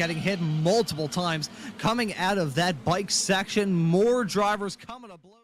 getting hit multiple times coming out of that bike section. More drivers coming to blows.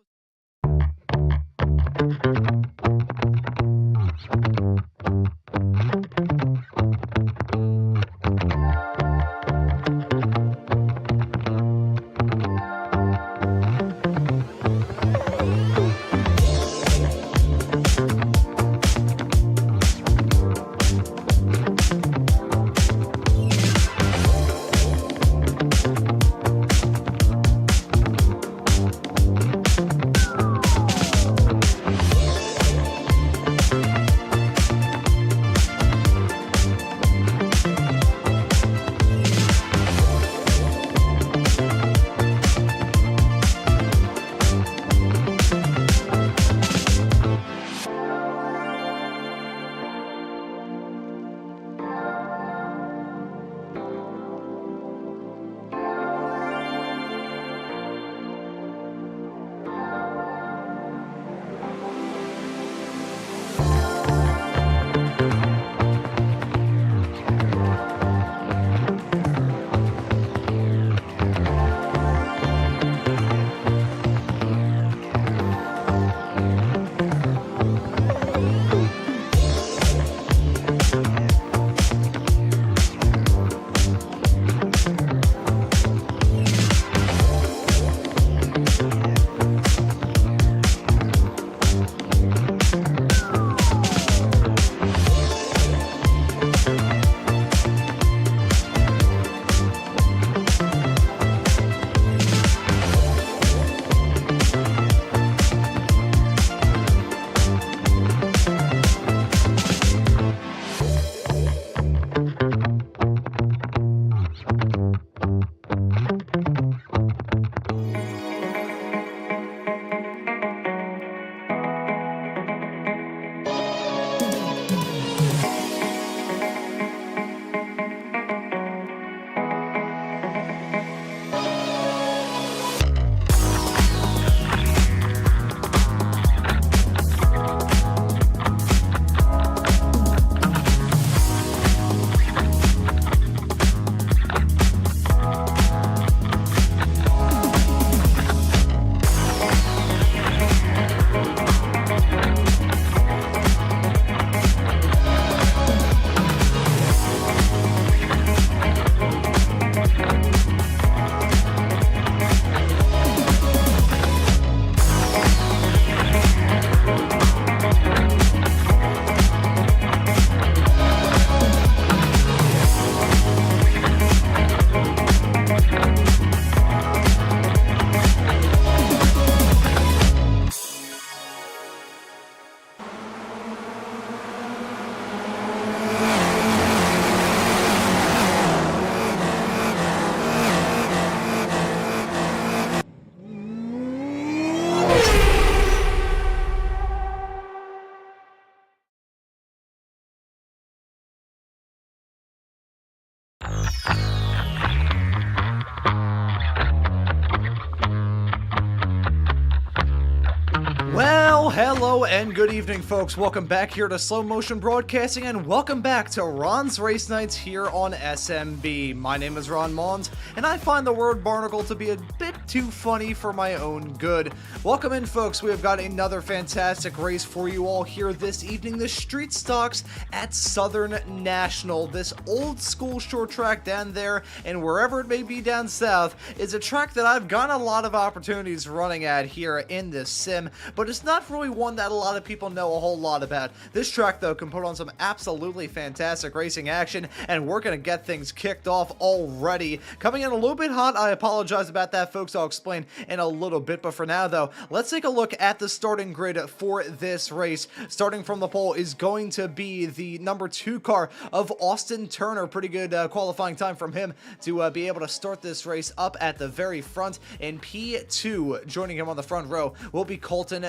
Well, hello and good evening, folks. Welcome back here to Slow Motion Broadcasting, and welcome back to Ron's Race Nights here on SMB. My name is Ron Maunz, and I find the word barnacle to be a bit too funny for my own good. Welcome in, folks. We have got another fantastic race for you all here this evening. The Street Stocks at Southern National. This old school short track down there, and wherever it may be down south, is a track that I've got a lot of opportunities running at here in this sim, but it's not really one that a lot of people know a whole lot about. This track, though, can put on some absolutely fantastic racing action, and we're going to get things kicked off already. Coming in a little bit hot, I apologize about that, folks. I'll explain in a little bit, but for now, though, let's take a look at the starting grid for this race. Starting from the pole is going to be the number 2 car of Austin Turner. Pretty good qualifying time from him to be able to start this race up at the very front. In P2, joining him on the front row, will be Colton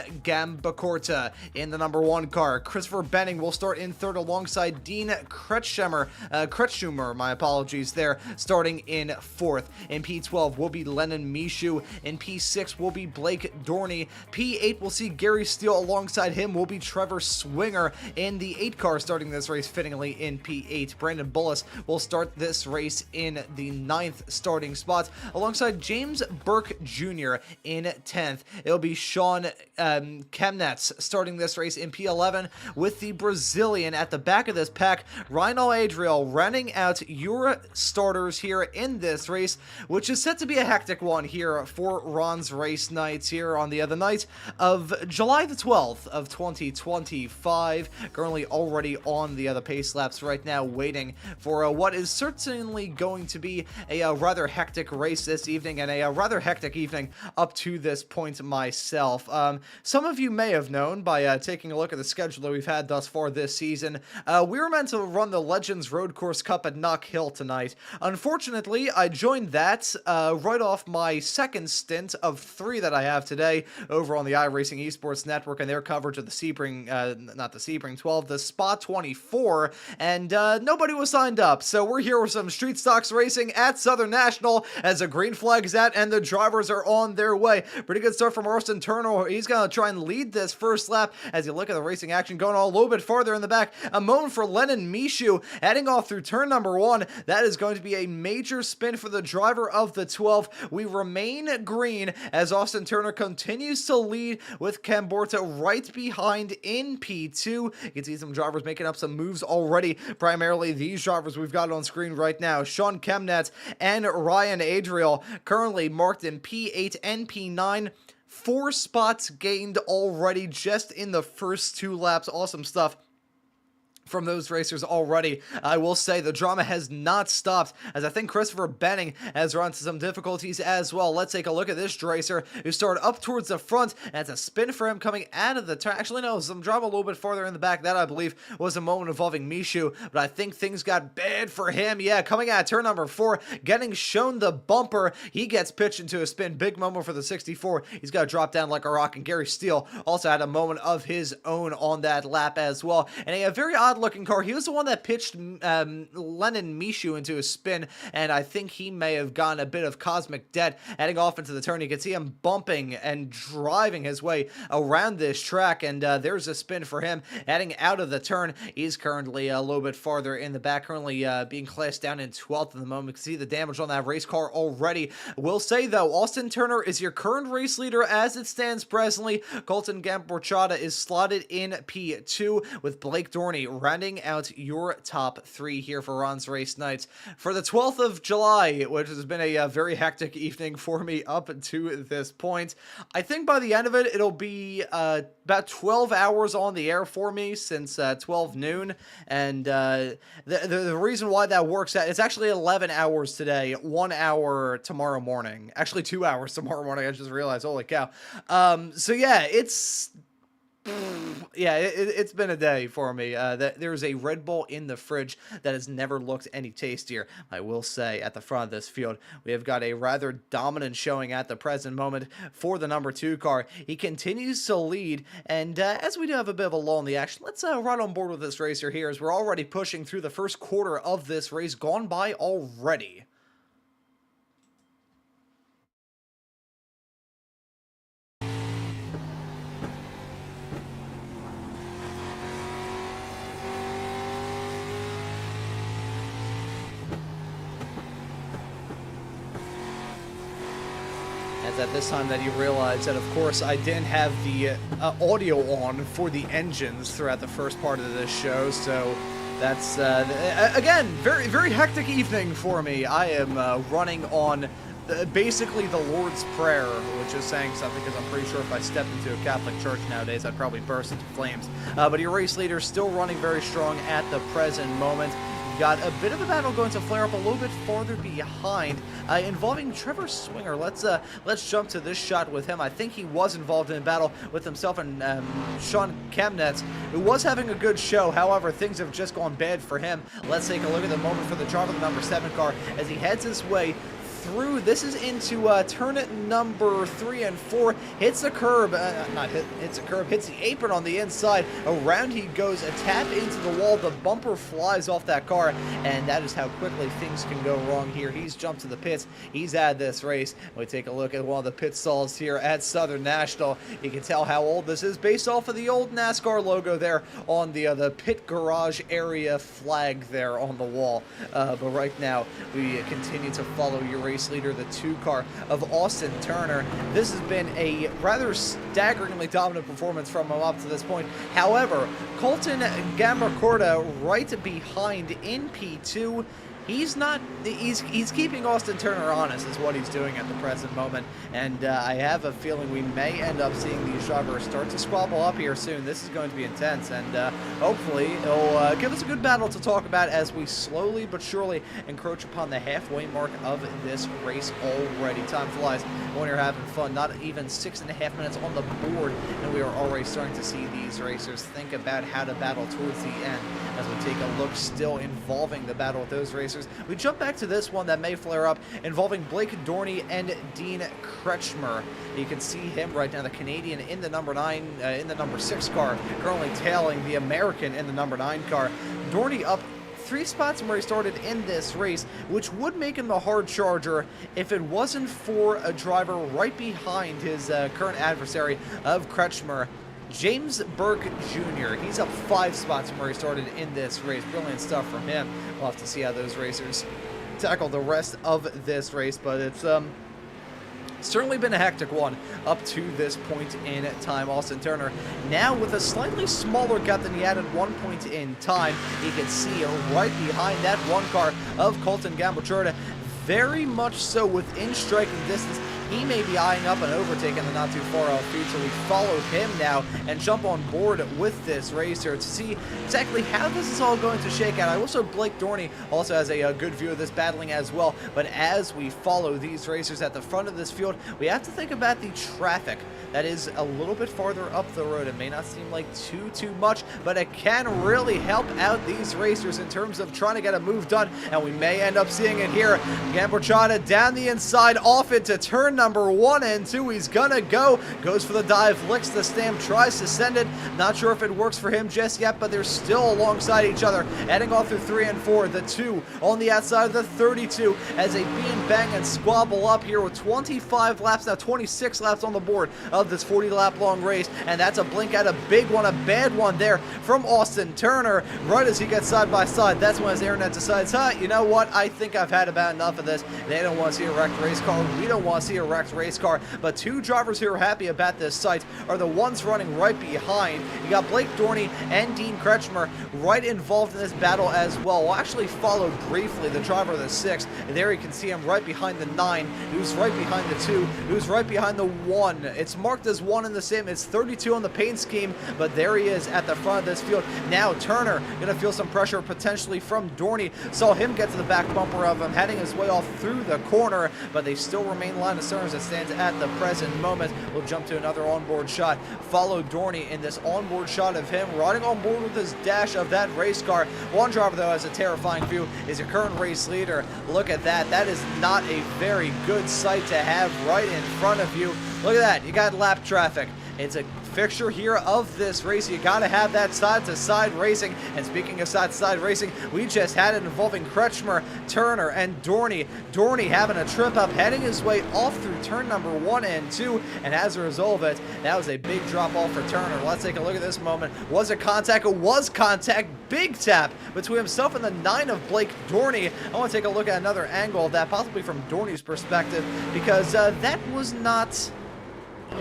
Bacorta in the number 1 car. Christopher Benning will start in third alongside Dean Kretschmer, my apologies there, starting in fourth. In P12 will be Lennon Mishu. In P6 will be Blake Dorney. P8 will see Gary Steele. Alongside him will be Trevor Swinger in the 8 car, starting this race fittingly in P8. Brandon Bullis will start this race in the 9th starting spot, alongside James Burke Jr. in 10th. It'll be Sean Chemnitz starting this race in P11, with the Brazilian at the back of this pack, Rhino Adriel, rounding out your starters here in this race, which is set to be a hectic one here for Ron's Race Nights here on the other night of July the 12th of 2025. Currently already on the other pace laps right now, waiting for what is certainly going to be a rather hectic race this evening, and a rather hectic evening up to this point myself. Some of you may have known by taking a look at the schedule that we've had thus far this season, we were meant to run the Legends Road Course Cup at Knock Hill tonight. Unfortunately, I joined that right off my second stint of 3 that I have today over on the iRacing Esports Network and their coverage of the Sebring, not the Sebring 12, the Spa 24, and nobody was signed up. So we're here with some street stocks racing at Southern National as the green flag is out and the drivers are on their way. Pretty good start from Austin Turner. He's going to try and lead this first lap as you look at the racing action going on a little bit farther in the back. A moment for Lennon Mishu heading off through turn number 1. That is going to be a major spin for the driver of the 12. We remain green as Austin Turner continues to lead with Camborta right behind in P2. You can see some drivers making up some moves already, primarily these drivers we've got on screen right now. Sean Chemnitz and Ryan Adriel currently marked in P8 and P9. 4 spots gained already just in the first 2 laps. Awesome stuff from those racers already. I will say the drama has not stopped, as I think Christopher Benning has run into some difficulties as well. Let's take a look at this racer who started up towards the front, and it's a spin for him coming out of the turn. Actually, no, some drama a little bit farther in the back. That, I believe, was a moment involving Mishu, but I think things got bad for him. Yeah, coming out of turn number 4, getting shown the bumper. He gets pitched into a spin. Big moment for the 64. He's got to drop down like a rock, and Gary Steele also had a moment of his own on that lap as well. And a very odd looking car. He was the one that pitched Lennon Mishu into a spin, and I think he may have gotten a bit of cosmic debt heading off into the turn. You can see him bumping and driving his way around this track, and there's a spin for him heading out of the turn. He's currently a little bit farther in the back, currently being classed down in 12th at the moment. You can see the damage on that race car already. We'll say, though, Austin Turner is your current race leader as it stands presently. Colton Gamborchata is slotted in P2, with Blake Dorney rounding out your top 3 here for Ron's Race Nights for the 12th of July, which has been a very hectic evening for me up to this point. I think by the end of it, it'll be about 12 hours on the air for me since 12 noon, and the reason why that works out, it's actually 11 hours today, 1 hour tomorrow morning, actually 2 hours tomorrow morning. I just realized, holy cow. So yeah, it's been a day for me. There's a Red Bull in the fridge that has never looked any tastier, I will say, at the front of this field. We have got a rather dominant showing at the present moment for the number 2 car. He continues to lead, and as we do have a bit of a lull in the action, let's run on board with this racer here, as we're already pushing through the first quarter of this race, gone by already. At this time that you realize that, of course, I didn't have the audio on for the engines throughout the first part of this show, so that's, again, very hectic evening for me. I am running on basically the Lord's Prayer, which is saying something, because I'm pretty sure if I stepped into a Catholic church nowadays, I'd probably burst into flames. But your race leader still running very strong at the present moment. Got a bit of a battle going to flare up a little bit farther behind, involving Trevor Swinger. Let's jump to this shot with him. I think he was involved in a battle with himself and Sean Chemnitz, who was having a good show. However, things have just gone bad for him. Let's take a look at the moment for the driver of the number 7 car as he heads his way through. This is into turn number 3 and 4. Hits the curb, hits the curb, hits the apron on the inside. Around he goes, a tap into the wall. The bumper flies off that car, and that is how quickly things can go wrong here. He's jumped to the pits. He's at this race. We take a look at one of the pit stalls here at Southern National. You can tell how old this is based off of the old NASCAR logo there on the pit garage area flag there on the wall. But right now, we continue to follow your race leader, the 2 car of Austin Turner. This has been a rather staggeringly dominant performance from him up to this point. However, Colton Gambacorda right behind in P2. He's keeping Austin Turner honest is what he's doing at the present moment, and I have a feeling we may end up seeing these drivers start to squabble up here soon. This is going to be intense, and hopefully it'll give us a good battle to talk about as we slowly but surely encroach upon the halfway mark of this race already. Time flies when you're having fun. Not even 6.5 minutes on the board, and we are already starting to see these racers think about how to battle towards the end as we take a look still involving the battle with those racers. We jump back to this one that may flare up involving Blake Dorney and Dean Kretschmer. You can see him right now, the Canadian in the number 6 car, currently tailing the American in the number 9 car. Dorney up 3 spots from where he started in this race, which would make him the hard charger if it wasn't for a driver right behind his current adversary of Kretschmer, James Burke Jr. He's up 5 spots from where he started in this race. Brilliant stuff from him. We'll have to see how those racers tackle the rest of this race, but it's certainly been a hectic one up to this point in time. Austin Turner now with a slightly smaller gap than he had at one point in time. You can see right behind that 1 car of Colton Gambacorda, very much so within striking distance. He may be eyeing up an overtake in the not too far off future. We follow him now and jump on board with this racer to see exactly how this is all going to shake out. Also, Blake Dorney also has a good view of this battling as well. But as we follow these racers at the front of this field, we have to think about the traffic that is a little bit farther up the road. It may not seem like too much, but it can really help out these racers in terms of trying to get a move done, and we may end up seeing it here. Gambacorda down the inside, off into turn number 1 and 2. He's gonna goes for the dive, licks the stamp, tries to send it. Not sure if it works for him just yet, but they're still alongside each other, heading off through 3 and 4. The 2 on the outside of the 32 as they bean, bang, and squabble up here with 25 laps, now 26 laps on the board of this 40-lap long race, and that's a blink out, a big one, a bad one there from Austin Turner right as he gets side by side. That's when his internet decides, you know what, I think I've had about enough of this. They don't want to see a wrecked race car, we don't want to see a wrecked race car, but 2 drivers who are happy about this sight are the ones running right behind. You got Blake Dorney and Dean Kretschmer right involved in this battle as well. We'll actually follow briefly the driver of the 6. There you can see him right behind the 9, who's right behind the 2, who's right behind the 1. It's marked as 1 in the sim. It's 32 on the paint scheme, but there he is at the front of this field. Now Turner gonna feel some pressure potentially from Dorney. Saw him get to the back bumper of him, heading his way off through the corner, but they still remain line of sight as it stands at the present moment. We'll jump to another onboard shot. Follow Dorney in this onboard shot of him riding on board with his dash of that race car. One driver, though, has a terrifying view, is your current race leader. Look at that. That is not a very good sight to have right in front of you. Look at that. You got lap traffic. It's a fixture here of this race. You got to have that side-to-side racing. And speaking of side-to-side racing, we just had it involving Kretschmer, Turner, and Dorney. Dorney having a trip up, heading his way off through turn number 1 and 2. And as a result of it, that was a big drop-off for Turner. Let's take a look at this moment. Was it contact? It was contact. Big tap between himself and the 9 of Blake Dorney. I want to take a look at another angle of that, possibly from Dorney's perspective, because that was not...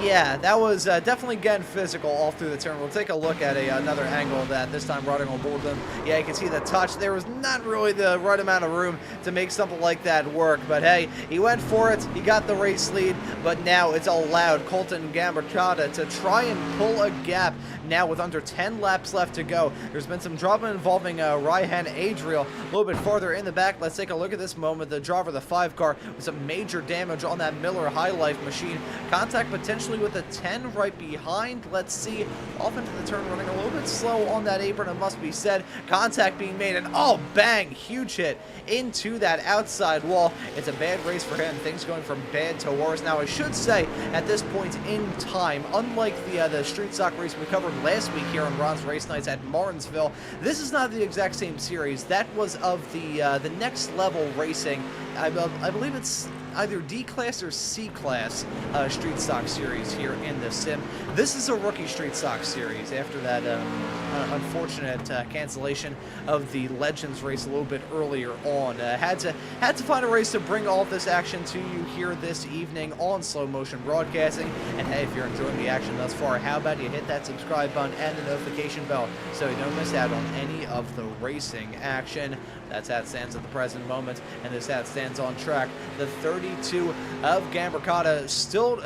Yeah, that was definitely getting physical all through the turn. We'll take a look at another angle of that, this time riding on board with them. Yeah, you can see the touch. There was not really the right amount of room to make something like that work. But hey, he went for it. He got the race lead. But now it's allowed Colton Gambacorda to try and pull a gap now with under 10 laps left to go. There's been some drama involving Ryan Adriel a little bit farther in the back. Let's take a look at this moment. The driver of the 5 car with some major damage on that Miller High Life machine. Contact potential potentially with a 10 right behind. Let's see, off into the turn, running a little bit slow on that apron, it must be said. Contact being made, and oh, bang, huge hit into that outside wall. It's a bad race for him, things going from bad to worse. Now, I should say, at this point in time, unlike the street stock race we covered last week here on Ron's Race Nights at Martinsville, this is not the exact same series. That was of the next level racing. I believe it's either D-Class or C-Class Street Stock Series here in the sim. This is a rookie Street Stock Series after that unfortunate cancellation of the Legends race a little bit earlier on. Had to find a race to bring all of this action to you here this evening on Slow Motion Broadcasting. And hey, if you're enjoying the action thus far, how about you hit that subscribe button and the notification bell so you don't miss out on any of the racing action. That's how it stands at the present moment, and this how it stands on track. The 32 of Gambercotta still,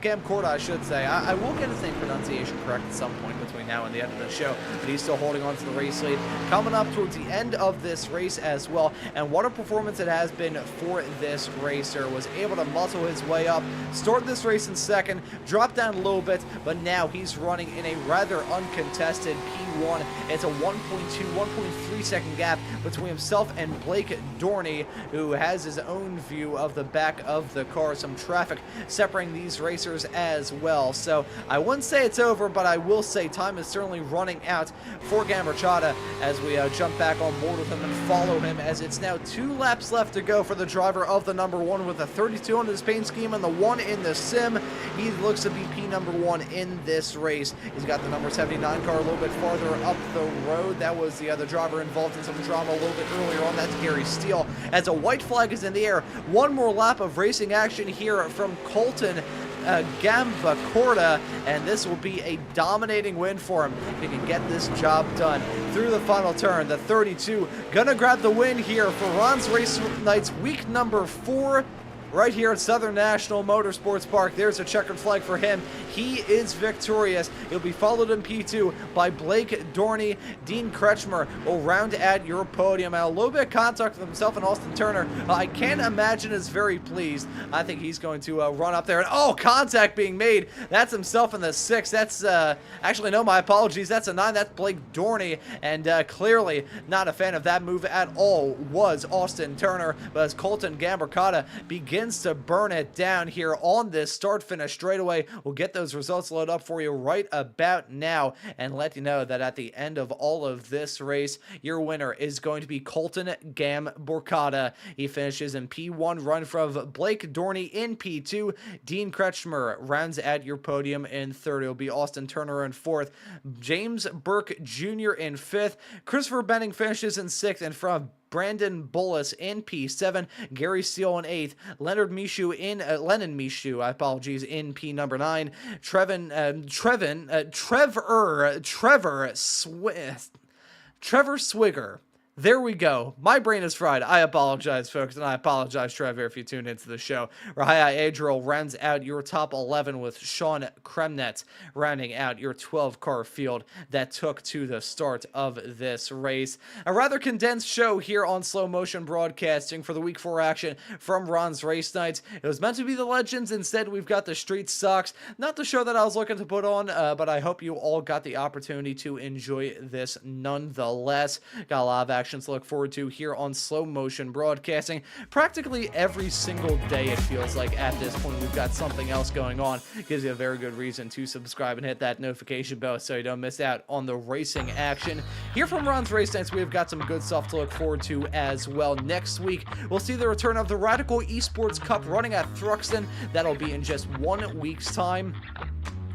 Gamcorda, I should say. I will get his name pronunciation correct at some point between now and the end of the show, but he's still holding on to the race lead. Coming up towards the end of this race as well, and what a performance it has been for this racer. Was able to muscle his way up, start this race in second, drop down a little bit, but now he's running in a rather uncontested P1. It's a 1.3 second gap between himself and Blake Dorney, who has his own view of the back of the car. Some traffic separating these racers as well. So I wouldn't say it's over, but I will say time is certainly running out for Gambercotta as we jump back on board with him and follow him, as it's now 2 laps left to go for the driver of the number 1 with a 32 on his paint scheme and the 1 in the sim. He looks to be P number 1 in this race. He's got the number 79 car a little bit farther up the road. That was the other driver involved in some drama a little bit earlier on. That's Gary Steele, as a white flag is in the air. One more lap of racing action here from Colton Gambercotta, and this will be a dominating win for him if he can get this job done through the final turn. The 32 gonna grab the win here for Ron's Race Nights week number 4 right here at Southern National Motorsports Park. There's a checkered flag for him. He is victorious. He'll be followed in P2 by Blake Dorney. Dean Kretschmer will round at your podium. And a little bit of contact with himself and Austin Turner. I can't imagine is very pleased. I think he's going to run up there. And oh, contact being made. That's himself in the 6. That's, actually, no, my apologies. That's a 9. That's Blake Dorney. And clearly not a fan of that move at all was Austin Turner. But as Colton Gambercotta begins to burn it down here on this start-finish straightaway, we'll get those results loaded up for you right about now and let you know that at the end of all of this race, your winner is going to be Colton Gambercotta. He finishes in P1, run from Blake Dorney in P2. Dean Kretschmer rounds at your podium in 3rd. It'll be Austin Turner in 4th. James Burke Jr. in 5th. Christopher Benning finishes in 6th, and from Brandon Bullis in P7, Gary Steele in 8th, Leonard Mishu in Lennon Mishu, in P number 9, Trevor Swigger. There we go. My brain is fried. I apologize, folks, and I apologize, Trevor, if you tuned into the show. Rahia Adriel rounds out your top 11 with Sean Kremnitz rounding out your 12-car field that took to the start of this race. A rather condensed show here on Slow Motion Broadcasting for the Week 4 action from Ron's Race Nights. It was meant to be the Legends. Instead, we've got the Street Stocks. Not the show that I was looking to put on, but I hope you all got the opportunity to enjoy this nonetheless. Got a lot of action to look forward to here on Slow Motion Broadcasting. Practically every single day, it feels like at this point we've got something else going on. Gives you a very good reason to subscribe and hit that notification bell so you don't miss out on the racing action. Here from Ron's Race Nights, we've got some good stuff to look forward to as well. Next week, we'll see the return of the Radical Esports Cup running at Thruxton. That'll be in just 1 week's time.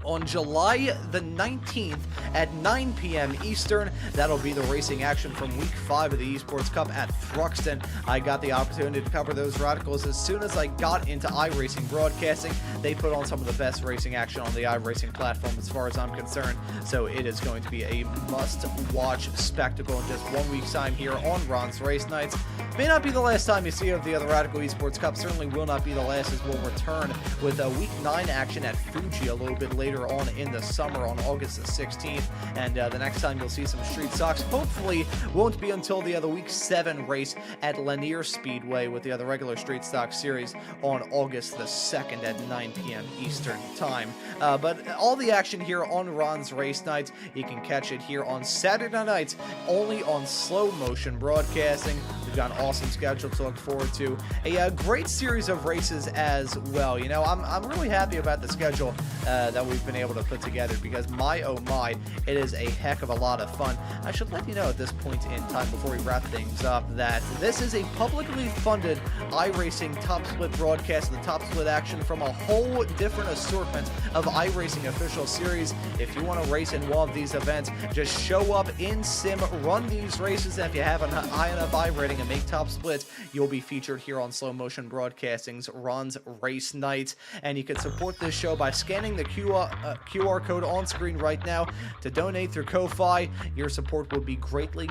On July the 19th at 9 p.m. Eastern. That'll be the racing action from Week 5 of the Esports Cup at Thruxton. I got the opportunity to cover those Radicals as soon as I got into iRacing broadcasting. They put on some of the best racing action on the iRacing platform as far as I'm concerned, so it is going to be a must-watch spectacle in just 1 week's time here on Ron's Race Nights. May not be the last time you see of the other Radical Esports Cup. Certainly will not be the last, as we'll return with a Week 9 action at Fuji a little bit later later on in the summer on August the 16th, and the next time you'll see some street stocks hopefully won't be until the Week 7 race at Lanier Speedway with the other regular street stock series on August the 2nd at 9 p.m. Eastern Time. But all the action here on Ron's Race Nights, you can catch it here on Saturday nights only on Slow Motion Broadcasting. We've got an awesome schedule to look forward to. A great series of races as well. You know, I'm really happy about the schedule that we've been able to put together because my oh my, it is a heck of a lot of fun. I should let you know at this point in time before we wrap things up that this is a publicly funded iRacing Top Split broadcast, the Top Split action from a whole different assortment of iRacing official series. If you want to race in one of these events, just show up in sim, run these races, and if you have a high enough I rating and make top splits, you'll be featured here on Slow Motion Broadcasting's Ron's Race Nights. And you can support this show by scanning the QR code on screen right now to donate through Ko-Fi. Your support would be greatly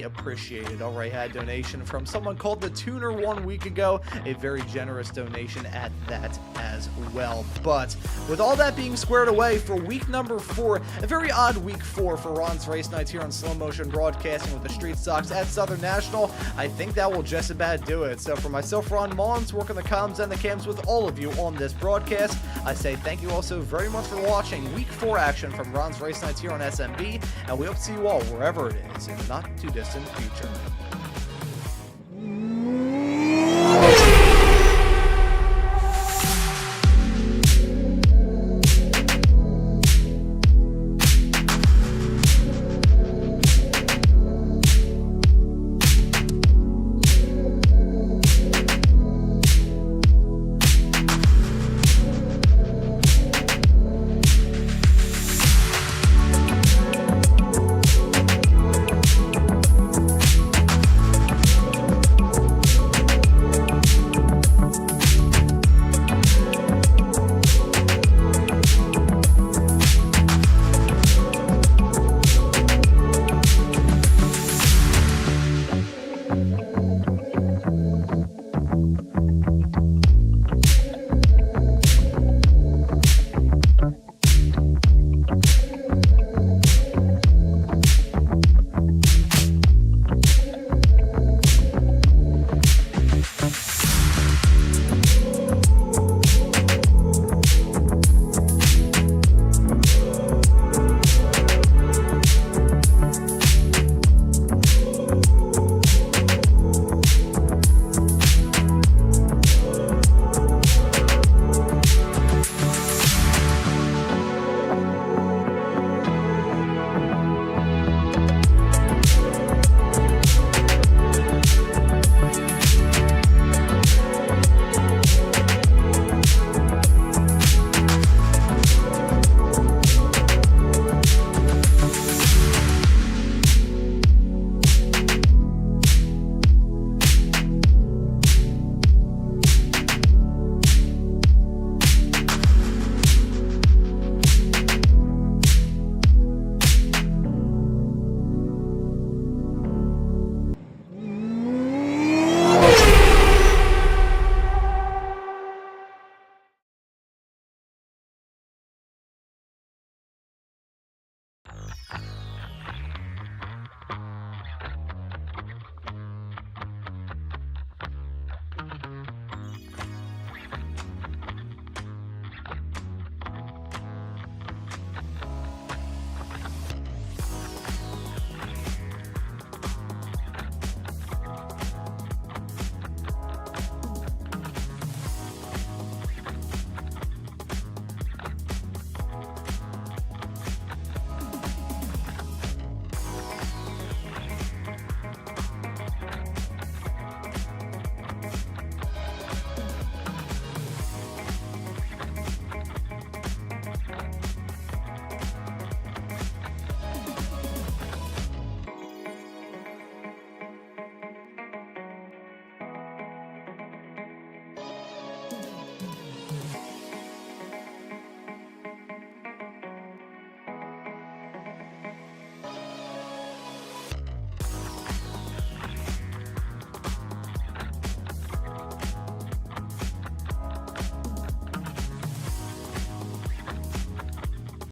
appreciated. Already had a donation from someone called the Tuner 1 week ago, a very generous donation at that as well. But with all that being squared away for week number 4, a very odd week 4 for Ron's Race Nights here on Slow Motion Broadcasting with the street stocks at Southern National, I think that will just about do it. So for myself, Ron Maunz, working the comms and the cams with all of you on this broadcast, I say thank you all so very much for watching week 4 action from Ron's Race Nights here on SMB, and we hope to see you all wherever it is in the not too distant future.